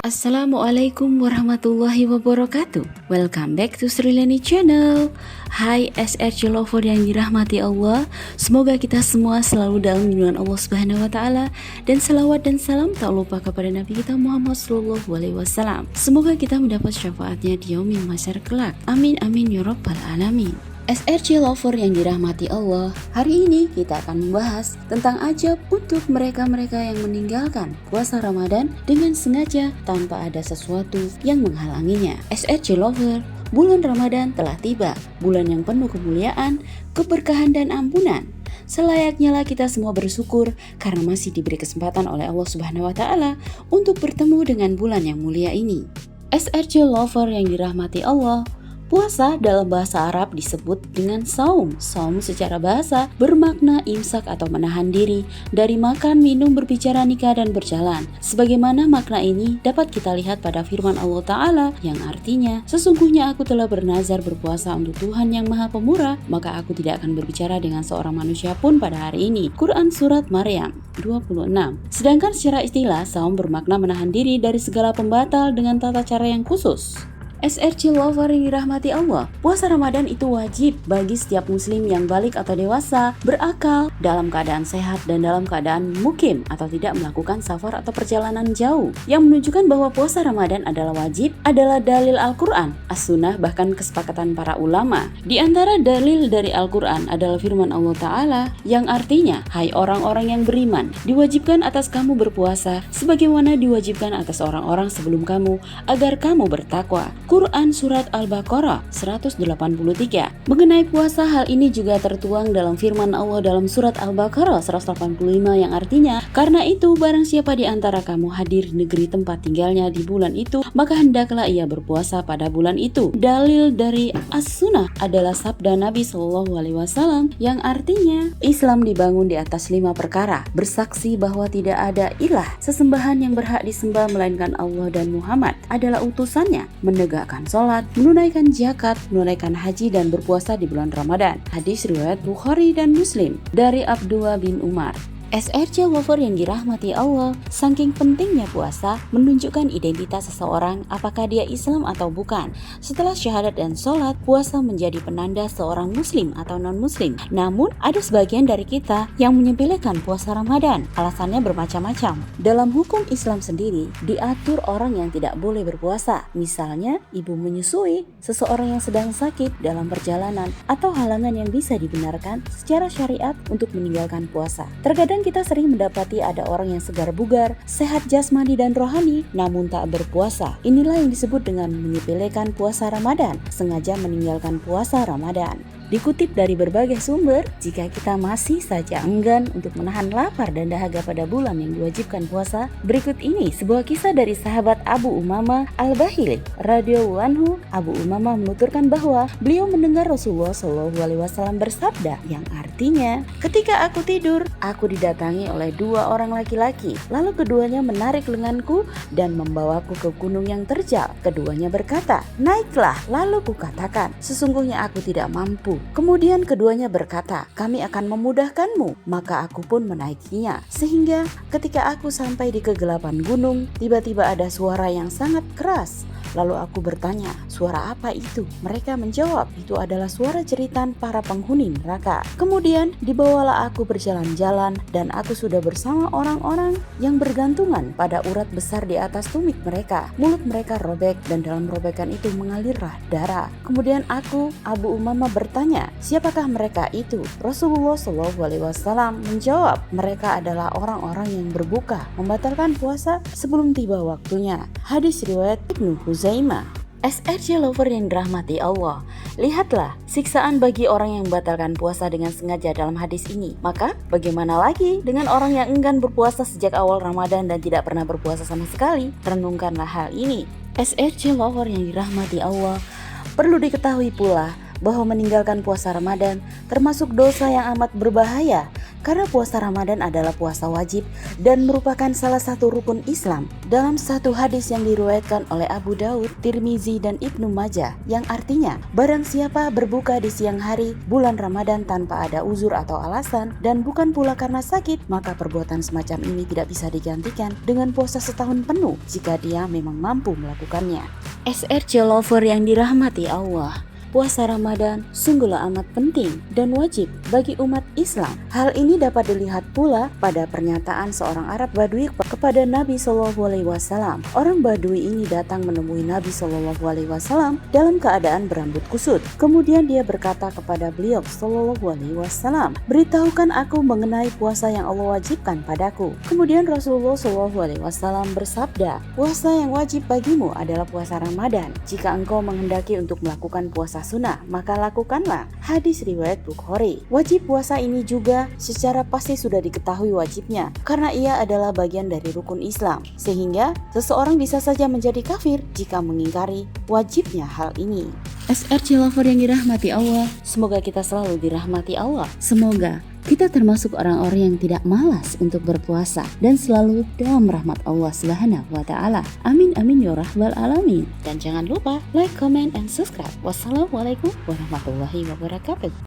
Assalamualaikum warahmatullahi wabarakatuh. Welcome back to Srileni Channel. Hai SRC Lover yang dirahmati Allah. Semoga kita semua selalu dalam lindungan Allah Subhanahu wa taala, dan selawat dan salam tak lupa kepada Nabi kita Muhammad sallallahu alaihi wasallam. Semoga kita mendapat syafaatnya di yaumil mahsyar kelak. Amin amin ya rabbal alamin. SRC Lover yang dirahmati Allah, hari ini kita akan membahas tentang ajab untuk mereka-mereka yang meninggalkan puasa Ramadan dengan sengaja tanpa ada sesuatu yang menghalanginya. SRC Lover, bulan Ramadan telah tiba, bulan yang penuh kemuliaan, keberkahan dan ampunan. Selayaknya lah kita semua bersyukur karena masih diberi kesempatan oleh Allah Subhanahu wa taala untuk bertemu dengan bulan yang mulia ini. SRC Lover yang dirahmati Allah, puasa dalam bahasa Arab disebut dengan saum. Saum secara bahasa bermakna imsak atau menahan diri dari makan, minum, berbicara, nikah, dan berjalan. Sebagaimana makna ini dapat kita lihat pada firman Allah Ta'ala yang artinya, sesungguhnya aku telah bernazar berpuasa untuk Tuhan yang Maha Pemurah, maka aku tidak akan berbicara dengan seorang manusia pun pada hari ini. Quran Surat Maryam 26. Sedangkan secara istilah, saum bermakna menahan diri dari segala pembatal dengan tata cara yang khusus. SRC Lover yang dirahmati Allah, puasa Ramadan itu wajib bagi setiap muslim yang balik atau dewasa, berakal, dalam keadaan sehat dan dalam keadaan mukim atau tidak melakukan safar atau perjalanan jauh. Yang menunjukkan bahwa puasa Ramadan adalah wajib adalah dalil Al-Quran, As-Sunnah, bahkan kesepakatan para ulama. Di antara dalil dari Al-Quran adalah firman Allah Ta'ala yang artinya, hai orang-orang yang beriman, diwajibkan atas kamu berpuasa sebagaimana diwajibkan atas orang-orang sebelum kamu agar kamu bertakwa. Quran Surat Al-Baqarah 183. Mengenai puasa, hal ini juga tertuang dalam firman Allah dalam Surat Al-Baqarah 185 yang artinya, karena itu barang siapa di antara kamu hadir di negeri tempat tinggalnya di bulan itu, maka hendaklah ia berpuasa pada bulan itu. Dalil dari As-Sunnah adalah sabda Nabi sallallahu alaihi wasallam yang artinya, Islam dibangun di atas 5 perkara: bersaksi bahwa tidak ada ilah sesembahan yang berhak disembah melainkan Allah dan Muhammad adalah utusannya, menegakkan sholat, menunaikan zakat, menunaikan haji, dan berpuasa di bulan Ramadan. Hadis riwayat Bukhari dan Muslim. Dari Abdullah bin Umar. SRC Lover yang dirahmati Allah, saking pentingnya puasa menunjukkan identitas seseorang, apakah dia Islam atau bukan. Setelah syahadat dan sholat, puasa menjadi penanda seorang muslim atau non-muslim. Namun, ada sebagian dari kita yang menyepelekan puasa Ramadan. Alasannya bermacam-macam. Dalam hukum Islam sendiri, diatur orang yang tidak boleh berpuasa. Misalnya, ibu menyusui, seseorang yang sedang sakit dalam perjalanan, atau halangan yang bisa dibenarkan secara syariat untuk meninggalkan puasa. Terkadang kita sering mendapati ada orang yang segar bugar, sehat jasmani dan rohani, namun tak berpuasa. Inilah yang disebut dengan menyepelekan puasa Ramadan, sengaja meninggalkan puasa Ramadan. Dikutip dari berbagai sumber, jika kita masih saja enggan untuk menahan lapar dan dahaga pada bulan yang diwajibkan puasa, berikut ini sebuah kisah dari sahabat Abu Umamah Al-Bahili radhiyallahu anhu. Abu Umamah menuturkan bahwa beliau mendengar Rasulullah sallallahu alaihi wasallam bersabda yang artinya, ketika aku tidur, aku didatangi oleh 2 orang laki-laki, lalu keduanya menarik lenganku dan membawaku ke gunung yang terjal. Keduanya berkata, naiklah. Lalu kukatakan, sesungguhnya aku tidak mampu. Kemudian keduanya berkata, kami akan memudahkanmu. Maka aku pun menaikinya. Sehingga ketika aku sampai di kegelapan gunung, tiba-tiba ada suara yang sangat keras. Lalu aku bertanya, suara apa itu? Mereka menjawab, itu adalah suara jeritan para penghuni neraka. Kemudian dibawalah aku berjalan-jalan dan aku sudah bersama orang-orang yang bergantungan pada urat besar di atas tumit mereka. Mulut mereka robek dan dalam robekan itu mengalirlah darah. Kemudian aku, Abu Umamah, bertanya, siapakah mereka itu? Rasulullah sallallahu alaihi wasallam menjawab, mereka adalah orang-orang yang berbuka, membatalkan puasa sebelum tiba waktunya. Hadis riwayat Ibnu Huzaimah. SRC Lover yang dirahmati Allah, lihatlah siksaan bagi orang yang membatalkan puasa dengan sengaja dalam hadis ini. Maka bagaimana lagi dengan orang yang enggan berpuasa sejak awal Ramadan dan tidak pernah berpuasa sama sekali? Renungkanlah hal ini. SRC Lover yang dirahmati Allah, perlu diketahui pula bahwa meninggalkan puasa Ramadan termasuk dosa yang amat berbahaya, karena puasa Ramadan adalah puasa wajib dan merupakan salah satu rukun Islam. Dalam satu hadis yang diriwayatkan oleh Abu Daud, Tirmizi, dan Ibnu Majah yang artinya, barang siapa berbuka di siang hari bulan Ramadan tanpa ada uzur atau alasan dan bukan pula karena sakit, maka perbuatan semacam ini tidak bisa digantikan dengan puasa setahun penuh jika dia memang mampu melakukannya. SRC Lover yang dirahmati Allah, puasa Ramadan sungguhlah amat penting dan wajib bagi umat Islam. Hal ini dapat dilihat pula pada pernyataan seorang Arab Badui kepada Nabi SAW. Orang Badui ini datang menemui Nabi SAW dalam keadaan berambut kusut. Kemudian dia berkata kepada beliau SAW, "Beritahukan aku mengenai puasa yang Allah wajibkan padaku." Kemudian Rasulullah SAW bersabda, "Puasa yang wajib bagimu adalah puasa Ramadan. Jika engkau menghendaki untuk melakukan puasa sunnah, maka lakukanlah." Hadis riwayat Bukhari. Wajib puasa ini juga secara pasti sudah diketahui wajibnya karena ia adalah bagian dari rukun Islam, sehingga seseorang bisa saja menjadi kafir jika mengingkari wajibnya hal ini. SRC Lover yang dirahmati Allah, semoga kita selalu dirahmati Allah. Semoga kita termasuk orang-orang yang tidak malas untuk berpuasa dan selalu dalam rahmat Allah Subhanahu wa taala. Amin amin ya rabbal alamin. Dan jangan lupa like, comment, and subscribe. Wassalamualaikum warahmatullahi wabarakatuh.